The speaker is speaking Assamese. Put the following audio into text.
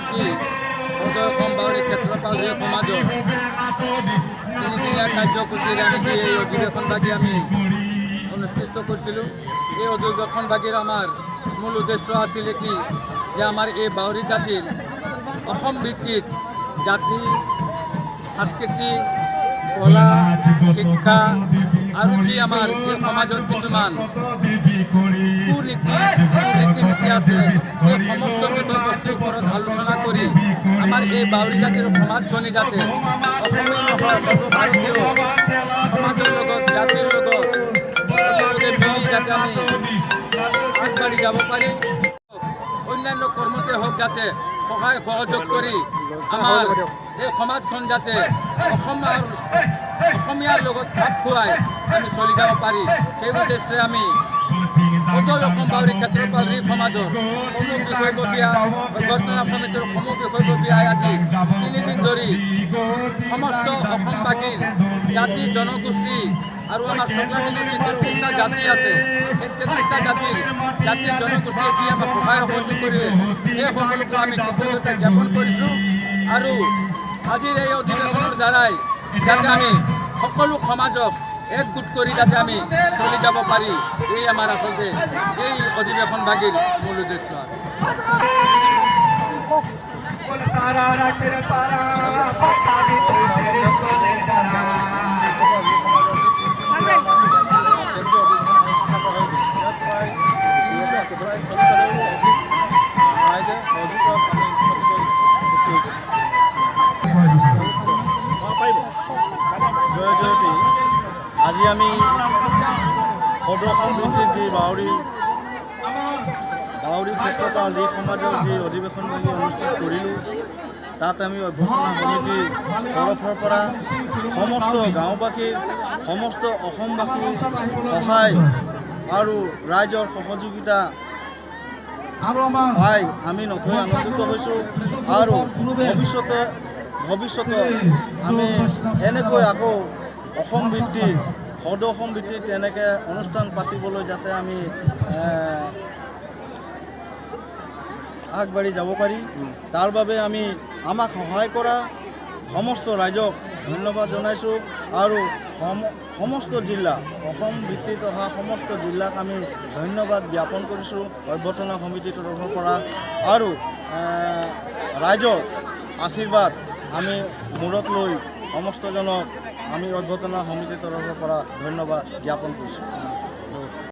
বাকী অসম বাউৰী ক্ষেত্ৰপাল সমাজৰ তিনিদিনীয়া কাৰ্যসূচীৰে আমি এই অধিৱেশনভাগী আমি অনুষ্ঠিত কৰিছিলোঁ। এই অধিৱেশনভাগীৰ আমাৰ মূল উদ্দেশ্য আছিলে কি যে আমাৰ এই বাউৰী জাতিৰ অসম ভিত্তিত জাতি সংস্কৃতি কলা শিক্ষা আৰু যি আমাৰ এই সমাজত কিছুমান ৰীতি নীতি আছে এই সমস্ত বিষয়বস্তুৰ ওপৰত আলোচনা কৰি আমাৰ এই বাউৰী জাতিৰ সমাজখনি যাতে অসমীয়া নহয় সৰ্বভাৰতীয় সমাজৰ লগত জাতিৰ লগত একেলগে মিলি যাতে আমি আগবাঢ়ি যাব পাৰি, অন্যান্য কৰ্মতে হওক যাতে সহায় সহযোগ কৰি আমাৰ এই সমাজখন যাতে অসমীয়াৰ লগত খাপ খুৱাই আমি চলি যাব পাৰি, সেই উদ্দেশ্যে আমি সদৌ অসম বাউৰী ক্ষেত্ৰপাল সমাজৰ সমূহ বিষয়ববীয়া অভ্যৰ্থনা সমিতিৰ সমূহ বিষয়ববীয়াই আজি তিনিদিন ধৰি সমস্ত অসমবাসীৰ জাতি জনগোষ্ঠী আৰু আমাৰ সংখ্যালঘু যি 33টা জাতি আছে এই 33টা জাতিৰ জনগোষ্ঠীয়ে যি আমাক সহায় সহযোগ কৰিলে সেই সকলোকে আমি কৃতজ্ঞতা জ্ঞাপন কৰিছোঁ। আৰু আজিৰ এই অধিৱেশনৰ দ্বাৰাই যাতে আমি সকলো সমাজক একগোট কৰি যাতে আমি চলি যাব পাৰি, এই আমাৰ আচলতে এই অধিৱেশনভাগীৰ মূল উদ্দেশ্য আছে। জয় জয়তী আজি আমি সদৌ অসম ভিত্তিত যি বাউৰী ক্ষেত্ৰপাল সমাজৰ যি অধিৱেশনভাগী অনুষ্ঠিত কৰিলোঁ, তাত আমি অভ্যৰ্থনা সমিতিৰ তৰফৰ পৰা সমস্ত গাঁওবাসীৰ সমস্ত অসমবাসীৰ সহায় আৰু ৰাইজৰ সহযোগিতা পাই আমি নথৈ আনন্দিত হৈছোঁ। আৰু ভৱিষ্যতে আমি এনেকৈ আকৌ অসম ভিত্তিৰ সদৌ অসম ভিত্তিত এনেকৈ অনুষ্ঠান পাতিবলৈ যাতে আমি আগবাঢ়ি যাব পাৰি, তাৰ বাবে আমি আমাক সহায় কৰা সমস্ত ৰাইজক ধন্যবাদ জনাইছোঁ। আৰু সমস্ত জিলা অসম ভিত্তিত অহা সমস্ত জিলাক আমি ধন্যবাদ জ্ঞাপন কৰিছোঁ অভ্যৰ্থনা সমিতিৰ তৰফৰ পৰা। আৰু ৰাইজৰ আশীৰ্বাদ আমি মূৰত লৈ সমস্তজনক আমি অভ্যৰ্থনা সমিতিৰ তৰফৰ পৰা ধন্যবাদ জ্ঞাপন কৰিছোঁ।